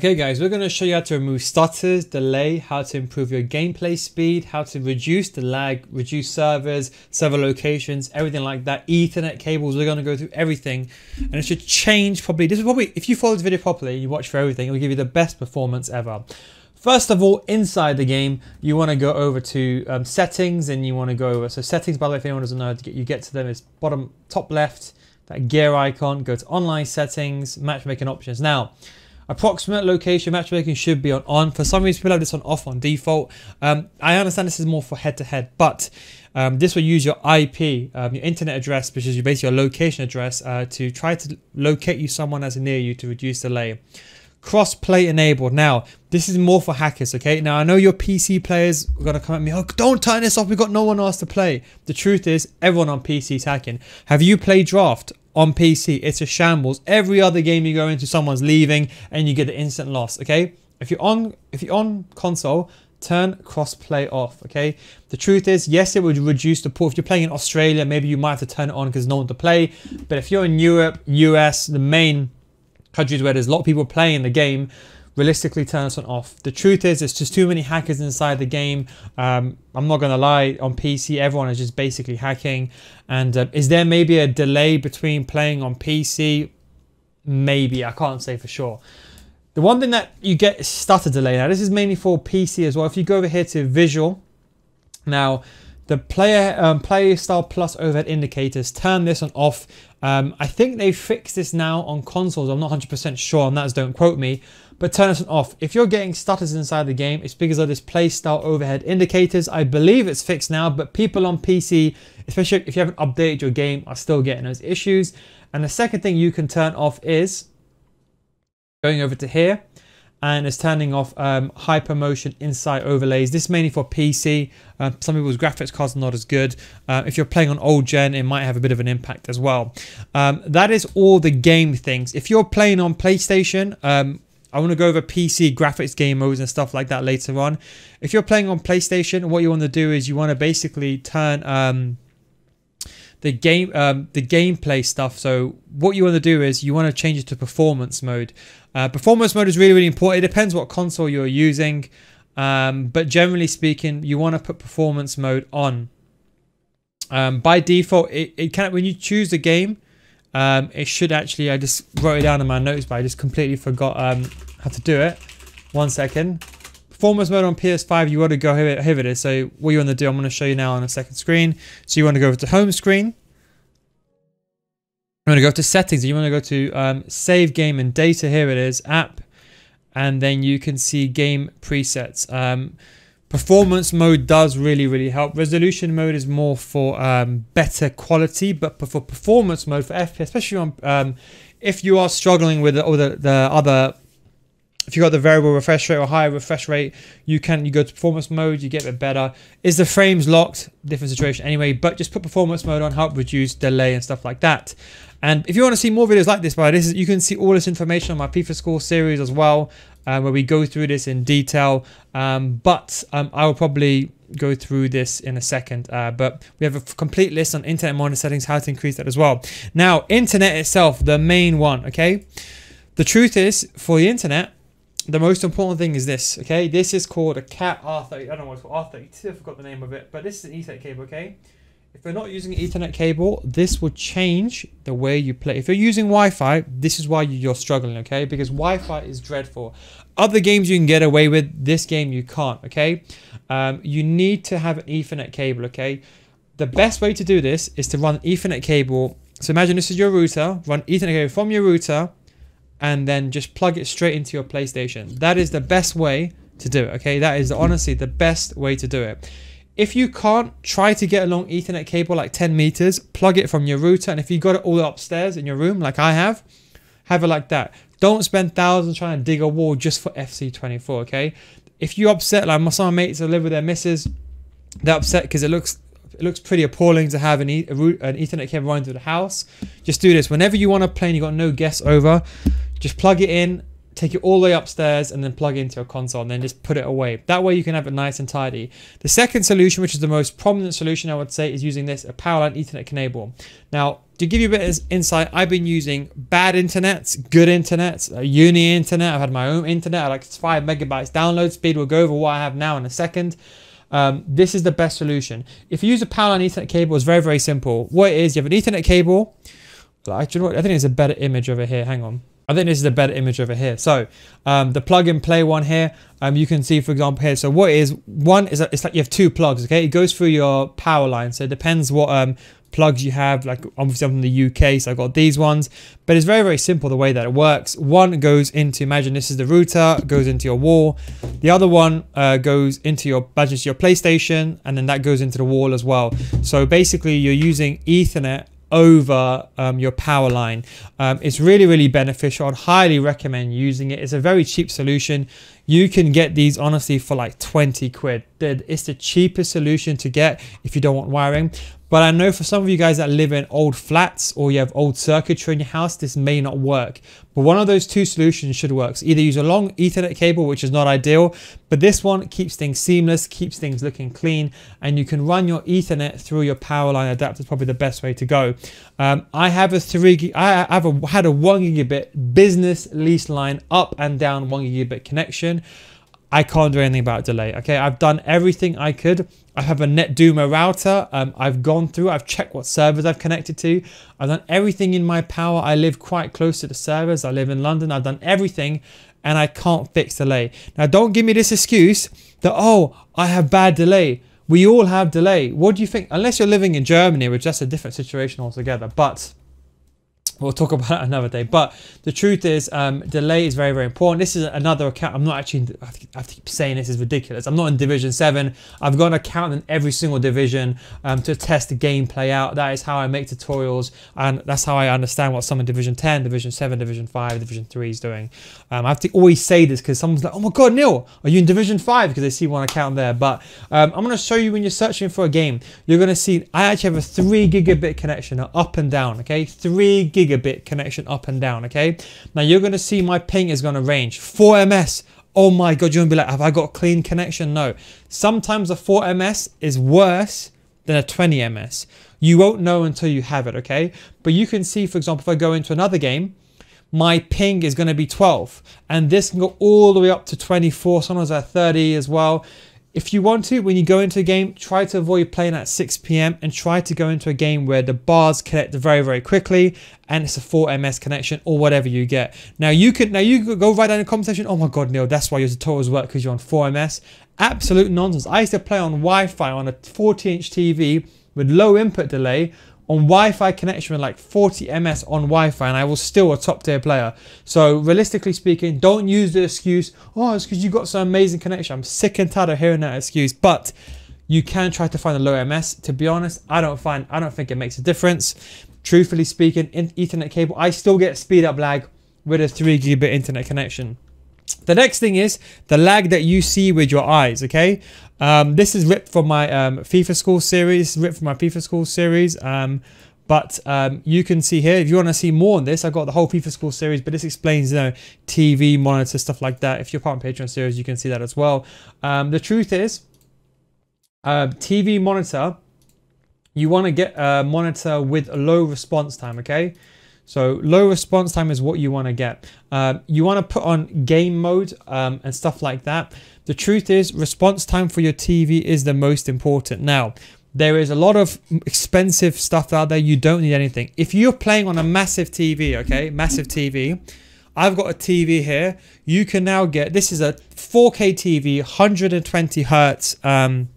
Okay guys, we're going to show you how to remove stutters, delay, how to improve your gameplay speed, how to reduce the lag, reduce servers, server locations, everything like that, Ethernet cables. We're going to go through everything and it should change probably. This is probably, if you follow this video properly and you watch for everything, it will give you the best performance ever. First of all, inside the game, you want to go over to settings and you want to go over. So settings, by the way, if anyone doesn't know how to get, you get to them, it's bottom, top left, that gear icon, go to online settings, matchmaking options. Now, approximate location matchmaking should be on. For some reason, people have this on off on default. I understand this is more for head-to-head, but this will use your IP, your internet address, which is basically your location address, to try to locate you someone that's near you to reduce delay. Cross-play enabled. Now, this is more for hackers, okay? Now, I know your PC players are going to come at me, oh, don't turn this off, we've got no one else to play. The truth is, everyone on PC is hacking. Have you played Draft on PC? It's a shambles. Every other game you go into, someone's leaving and you get the instant loss, okay? If you're on console, turn cross-play off, okay? The truth is, yes, it would reduce the pool. If you're playing in Australia, maybe you might have to turn it on because there's no one to play. But if you're in Europe, US, the main countries where there's a lot of people playing the game, realistically turn this one off. The truth is, it's just too many hackers inside the game. I'm not gonna lie, on PC everyone is just basically hacking. And is there maybe a delay between playing on PC? Maybe, I can't say for sure. The one thing that you get is stutter delay. Now this is mainly for PC as well. If you go over here to visual, now the player style plus overhead indicators, turn this one off. I think they fixed this now on consoles. I'm not 100% sure on that, so don't quote me. But turn this one off. If you're getting stutters inside the game, it's because of this play style overhead indicators. I believe it's fixed now, but people on PC, especially if you haven't updated your game, are still getting those issues. And the second thing you can turn off is going over to here. And it's turning off hypermotion inside overlays. This is mainly for PC. Some people's graphics cards are not as good. If you're playing on old gen, it might have a bit of an impact as well. That is all the game things. If you're playing on PlayStation, I want to go over PC graphics game modes and stuff like that later on. If you're playing on PlayStation, what you want to do is you want to basically turn the gameplay stuff. So what you want to do is you want to change it to performance mode. Performance mode is really, really important. It depends what console you're using. But generally speaking, you want to put performance mode on. By default, it can, when you choose the game, it should actually, I just wrote it down in my notes, but I just completely forgot how to do it. 1 second. Performance mode on PS5, you want to go here it is. So what you want to do, I'm going to show you now on a second screen. So you want to go over to home screen. You want to go to settings. You want to go to save game and data. Here it is, app. And then you can see game presets. Performance mode does really, really help. Resolution mode is more for better quality, but for performance mode, for FPS, especially on if you are struggling with the other, if you got the variable refresh rate or higher refresh rate, you go to performance mode, you get a bit better. Is the frames locked? Different situation anyway, but just put performance mode on, help reduce delay and stuff like that. And if you want to see more videos like this, you can see all this information on my FIFA School Series as well, where we go through this in detail. I will probably go through this in a second. But we have a complete list on internet monitor settings, how to increase that as well. Now, internet itself, the main one, okay? The truth is, for the internet, the most important thing is this, okay? This is called a CAT R30. I don't know what it's called, R32. I forgot the name of it, but this is an Ethernet cable, okay? If you're not using an Ethernet cable, this will change the way you play. If you're using Wi-Fi, this is why you're struggling, okay? Because Wi-Fi is dreadful. Other games you can get away with, this game you can't, okay? You need to have an Ethernet cable, okay? The best way to do this is to run an Ethernet cable. So imagine this is your router. Run Ethernet cable from your router and then just plug it straight into your PlayStation. That is the best way to do it, okay? That is honestly the best way to do it. If you can't, try to get a long Ethernet cable like 10 meters, plug it from your router, and if you got it all upstairs in your room like I have it like that. Don't spend thousands trying to dig a wall just for FC24, okay? If you're upset, like some of my mates that live with their missus, they're upset because it looks pretty appalling to have an Ethernet cable running through the house. Just do this. Whenever you want to play and you've got no guests over, just plug it in, take it all the way upstairs and then plug it into your console and then just put it away. That way you can have it nice and tidy. The second solution, which is the most prominent solution I would say, is using this, a Powerline Ethernet cable. Now, to give you a bit of insight, I've been using bad internet, good internet, uni internet. I've had my own internet, like 5 megabytes download speed. We'll go over what I have now in a second. This is the best solution. If you use a powerline Ethernet cable, it's very, very simple. What it is, you have an Ethernet cable. Actually, I think it's a better image over here. Hang on. I think this is a better image over here. So the plug and play one here, you can see, for example, here. So what it is, one is it's like you have 2 plugs, okay? It goes through your power line. So it depends what plugs you have. Like obviously I'm from the UK, so I've got these ones. But it's very, very simple the way that it works. One goes into, imagine this is the router, goes into your wall. The other one goes into your, imagine your PlayStation, and then that goes into the wall as well. So basically you're using Ethernet over your power line. It's really, really beneficial. I'd highly recommend using it. It's a very cheap solution. You can get these honestly for like 20 quid. It's the cheapest solution to get if you don't want wiring. But I know for some of you guys that live in old flats or you have old circuitry in your house, this may not work. But one of those 2 solutions should work. So either use a long Ethernet cable, which is not ideal, but this one keeps things seamless, keeps things looking clean, and you can run your Ethernet through your power line adapter. Is probably the best way to go. I have a had a 1 gigabit business lease line up and down 1 gigabit connection. I can't do anything about delay. Okay, I've done everything I could. I have a NetDuma router. I've gone through, I've checked what servers I've connected to. I've done everything in my power. I live quite close to the servers. I live in London. I've done everything and I can't fix delay. Now, don't give me this excuse that, oh, I have bad delay. We all have delay. What do you think? Unless you're living in Germany, which that's a different situation altogether. But we'll talk about it another day. But the truth is, delay is very, very important. This is another account. I'm not actually, I have to keep saying this is ridiculous. I'm not in Division 7. I've got an account in every single division to test the gameplay out. That is how I make tutorials. And that's how I understand what some in Division 10, Division 7, Division 5, Division 3 is doing. I have to always say this because someone's like, oh my God, Neil, are you in Division 5? Because they see one account there. But I'm going to show you when you're searching for a game, you're going to see, I actually have a 3 gigabit connection up and down, okay? 3 gigabit connection up and down, okay? Now you're going to see my ping is going to range 4 ms. Oh my God, you're going to be like, have I got a clean connection? No. Sometimes a 4 ms is worse than a 20 ms. You won't know until you have it, okay? But you can see, for example, if I go into another game, my ping is going to be 12 and this can go all the way up to 24, sometimes at 30 as well. If you want to, when you go into a game, try to avoid playing at 6 p.m. and try to go into a game where the bars connect very, very quickly and it's a 4 ms connection or whatever you get. Now you could go right down in the comment section, oh my God, Neil, that's why your tutorials work because you're on 4 ms. Absolute nonsense. I used to play on Wi-Fi on a 40-inch TV with low input delay on Wi-Fi connection with like 40 ms on Wi-Fi and I was still a top tier player. So realistically speaking, don't use the excuse, oh, it's because you got some amazing connection. I'm sick and tired of hearing that excuse, but you can try to find a low ms. To be honest, I don't think it makes a difference. Truthfully speaking, in Ethernet cable, I still get speed up lag with a 3 gigabit internet connection. The next thing is the lag that you see with your eyes, okay? This is ripped from my FIFA School Series, but you can see here, if you want to see more on this, I've got the whole FIFA School Series, but this explains, you know, TV, monitor, stuff like that. If you're part of Patreon series, you can see that as well. The truth is, TV monitor, you want to get a monitor with a low response time, okay? So low response time is what you want to get. You want to put on game mode and stuff like that. The truth is, response time for your TV is the most important. Now, there is a lot of expensive stuff out there. You don't need anything. If you're playing on a massive TV, okay, massive TV, I've got a TV here. You can now get, this is a 4K TV, 120 hertz, and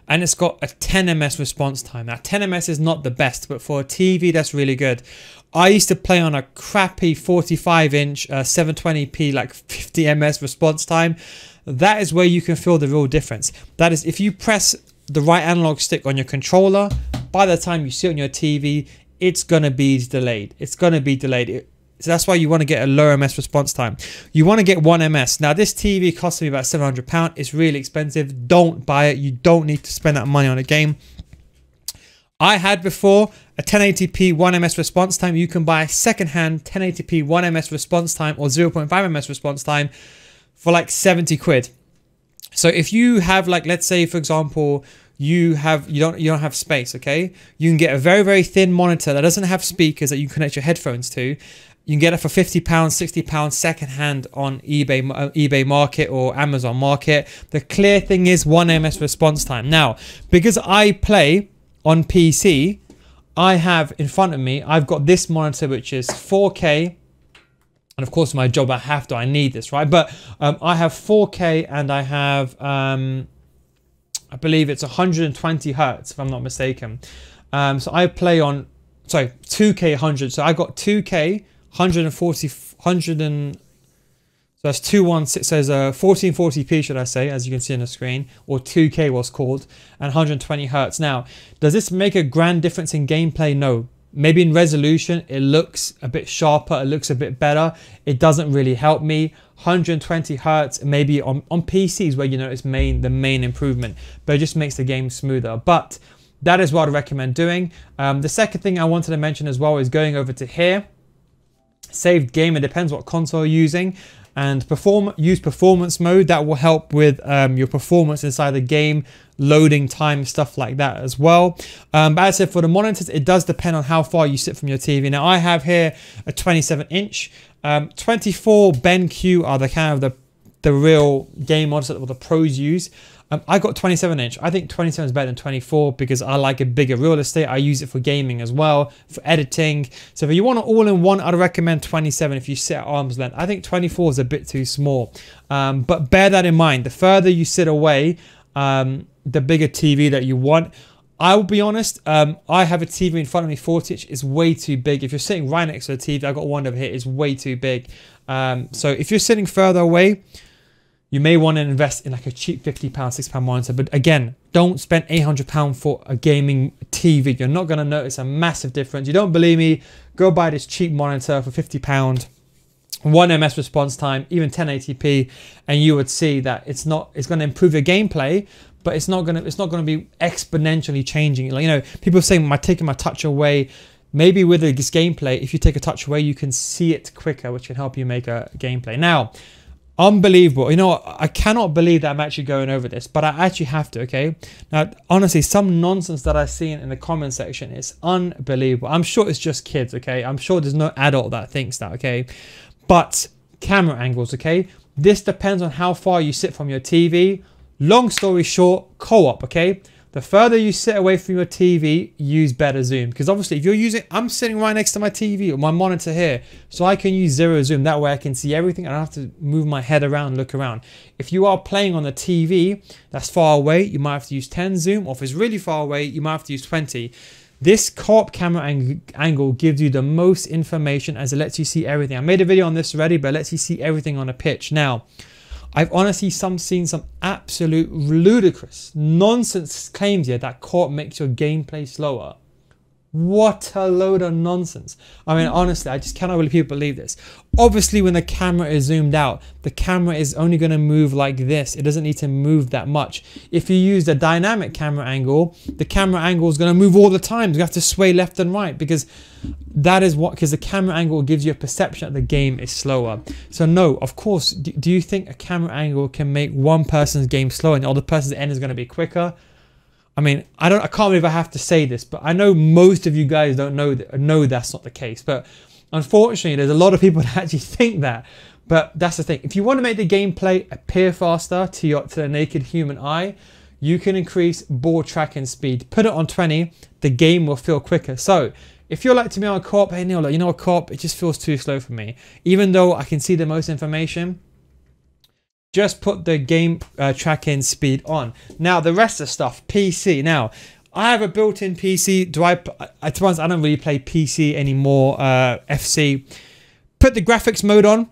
it's got a 10 ms response time. Now 10 ms is not the best, but for a TV that's really good. I used to play on a crappy 45-inch 720p, like 50 ms response time. That is where you can feel the real difference. That is, if you press the right analog stick on your controller, by the time you see it on your TV, it's going to be delayed. It's going to be delayed. So that's why you want to get a lower ms response time. You want to get 1 ms. Now this TV cost me about £700. It's really expensive. Don't buy it. You don't need to spend that money on a game. I had before a 1080p 1 ms response time. You can buy a second-hand 1080p 1 ms response time or 0.5 ms response time for like 70 quid. So if you have, like, let's say for example, you don't have space, okay? You can get a very, very thin monitor that doesn't have speakers that you can connect your headphones to. You can get it for £50, £60 secondhand on eBay Market or Amazon Market. The clear thing is 1 ms response time. Now, because I play on PC, I have in front of me, I've got this monitor which is 4K. And of course, my job, I need this, right? But I have 4K and I have, I believe it's 120 hertz, if I'm not mistaken. So I play on, sorry, 2K 100. So I got 2K 140, so that's 216, says 1440p, should I say, as you can see on the screen, or 2K was called, and 120 hertz. Now, does this make a grand difference in gameplay? No. Maybe in resolution, it looks a bit sharper, it looks a bit better. It doesn't really help me. 120 hertz, maybe on PCs where you notice the main improvement, but it just makes the game smoother. But that is what I recommend doing. The second thing I wanted to mention as well is going over to here. Saved game, it depends what console you're using, and use performance mode. That will help with your performance inside the game, loading time, stuff like that as well. But as I said, for the monitors, it does depend on how far you sit from your TV. Now I have here a 27-inch, 24 BenQ are the kind of the real game monitors that the pros use. I got 27-inch. I think 27 is better than 24 because I like a bigger real estate. I use it for gaming as well, for editing. So if you want an all-in-one, I'd recommend 27 if you sit at arm's length. I think 24 is a bit too small. But bear that in mind. The further you sit away, the bigger TV that you want. I will be honest, I have a TV in front of me, 40-inch. It's way too big. If you're sitting right next to the TV, I've got one over here. It's way too big. So if you're sitting further away, you may want to invest in like a cheap £50, £60 monitor. But again, don't spend £800 for a gaming TV. You're not going to notice a massive difference. You don't believe me? Go buy this cheap monitor for £50, 1 ms response time, even 1080p, and you would see that it's going to improve your gameplay, but it's not going to be exponentially changing. Like, you know, people say, taking my touch away. Maybe with this gameplay, if you take a touch away, you can see it quicker, which can help you make a gameplay. Now, unbelievable. You know what? I cannot believe that I'm actually going over this, but I actually have to, okay? Now, honestly, some nonsense that I've seen in the comment section is unbelievable. I'm sure it's just kids, okay? I'm sure there's no adult that thinks that, okay? But camera angles, okay? This depends on how far you sit from your TV. Long story short, co-op, okay? The further you sit away from your TV, use better zoom. Because obviously, if you're using, I'm sitting right next to my TV or my monitor here, so I can use 0 zoom. That way I can see everything. I don't have to move my head around, look around. If you are playing on the TV that's far away, you might have to use 10 zoom. Or if it's really far away, you might have to use 20. This co-op camera angle gives you the most information as it lets you see everything. I made a video on this already, but it lets you see everything on a pitch. Now, I've honestly seen some absolute ludicrous nonsense claims here that co-op makes your gameplay slower. What a load of nonsense. I mean, honestly, I just cannot believe people believe this. Obviously, when the camera is zoomed out, the camera is only going to move like this. It doesn't need to move that much. If you use the dynamic camera angle, the camera angle is going to move all the time. You have to sway left and right because the camera angle gives you a perception that the game is slower. So no, of course, do you think a camera angle can make one person's game slower and the other person's end is going to be quicker? I mean, I can't believe I have to say this, but I know most of you guys don't know that's not the case. But unfortunately, there's a lot of people that actually think that. But that's the thing. If you want to make the gameplay appear faster to the naked human eye, you can increase ball tracking speed. Put it on 20, the game will feel quicker. So if you're like to me on co-op, hey Neil, like, you know what, co-op, it just feels too slow for me. Even though I can see the most information, just put the game tracking speed on. Now, the rest of the stuff, PC. Now, I have a built-in PC. I don't really play PC anymore, FC. Put the graphics mode on.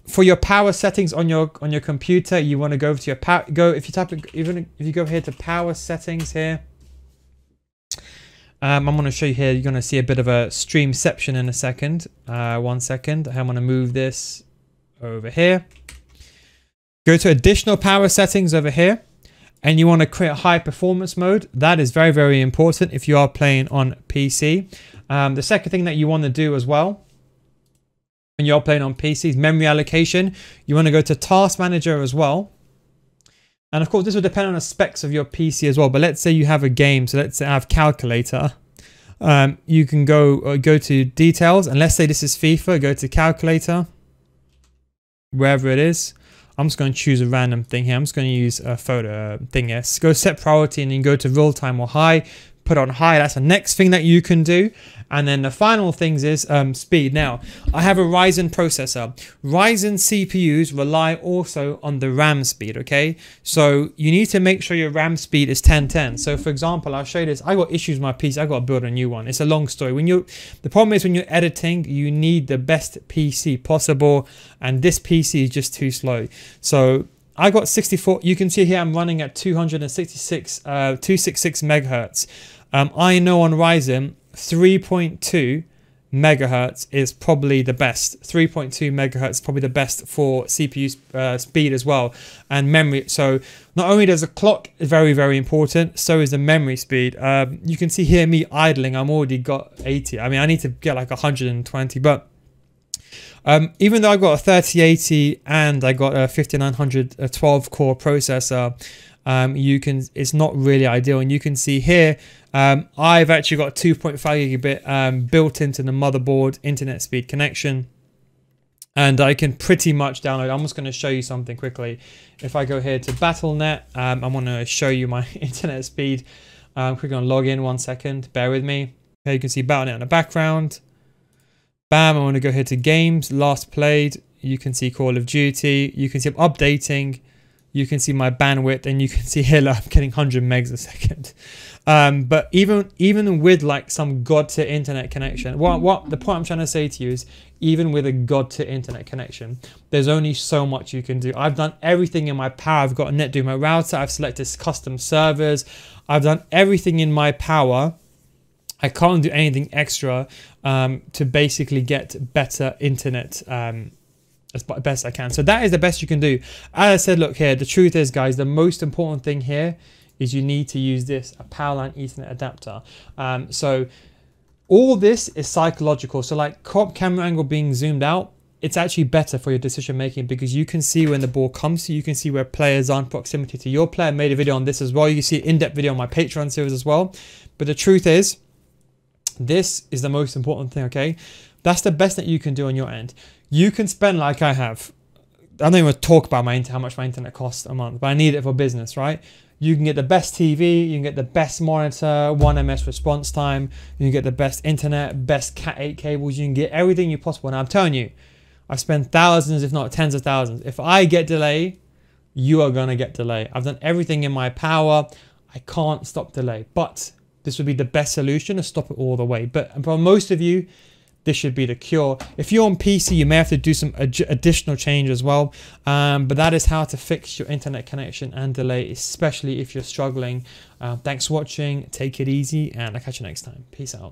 For your power settings on your computer, you want to go over to your power. If you go here to power settings here. I'm going to show you here. You're going to see a bit of a streamception in a second. 1 second. I'm going to move this over here. Go to additional power settings over here, and you want to create a high performance mode. That is very, very important if you are playing on PC. The second thing that you want to do as well when you're playing on PC is memory allocation. You want to go to task manager as well. And of course, this will depend on the specs of your PC as well. But let's say you have a game. So let's say I have calculator. You can go to details, and let's say this is FIFA. Go to calculator, wherever it is. I'm just going to choose a random thing here. I'm just going to use a photo thing here. So go set priority and then go to real time or high. Put on high. That's the next thing that you can do. And then the final things is speed. Now, I have a Ryzen processor. Ryzen CPUs rely also on the RAM speed, okay? So you need to make sure your RAM speed is 1010. So for example, I'll show you this. I got issues with my PC. I got to build a new one. It's a long story. The problem is when you're editing, you need the best PC possible. And this PC is just too slow. So I got 64. You can see here I'm running at 266 megahertz. I know on Ryzen 3.2 megahertz is probably the best. 3.2 megahertz is probably the best for CPU speed as well, and memory. So not only does the clock is very, very important, so is the memory speed. You can see here me idling. I'm already got 80. I mean, I need to get like 120, but even though I got a 3080 and I got a 5900 12 core processor, it's not really ideal. And you can see here, I've actually got 2.5 gigabit built into the motherboard internet speed connection, and I can pretty much download. I'm just going to show you something quickly. If I go here to Battle.net, I'm going to show you my internet speed. Quickly on log in 1 second, bear with me. Okay, you can see Battle.net in the background. Bam, I want to go here to games, last played. You can see Call of Duty. You can see I'm updating. You can see my bandwidth, and you can see here I'm getting 100 megs a second. But even with like some god to internet connection, what the point I'm trying to say to you is, even with a god to internet connection, there's only so much you can do. I've done everything in my power. I've got a net do my router. I've selected custom servers. I've done everything in my power. I can't do anything extra to basically get better internet as best I can. So that is the best you can do. As I said, look here, the truth is, guys, the most important thing here is you need to use this, a Powerline Ethernet adapter. So all this is psychological. So like crop camera angle being zoomed out, it's actually better for your decision making, because you can see when the ball comes to you, you can see where players are in proximity to your player. I made a video on this as well. You can see an in-depth video on my Patreon series as well. But the truth is, this is the most important thing, okay? That's the best that you can do on your end. You can spend like I have. I don't even talk about how much my internet costs a month, but I need it for business, right? You can get the best TV, you can get the best monitor, 1ms response time, you can get the best internet, best Cat 8 cables, you can get everything you possible. And I'm telling you, I spend thousands, if not tens of thousands. If I get delay, you are gonna get delay. I've done everything in my power. I can't stop delay, but this would be the best solution to stop it all the way. But for most of you, this should be the cure. If you're on PC, you may have to do some additional change as well. But that is how to fix your internet connection and delay, especially if you're struggling. Thanks for watching. Take it easy, and I'll catch you next time. Peace out.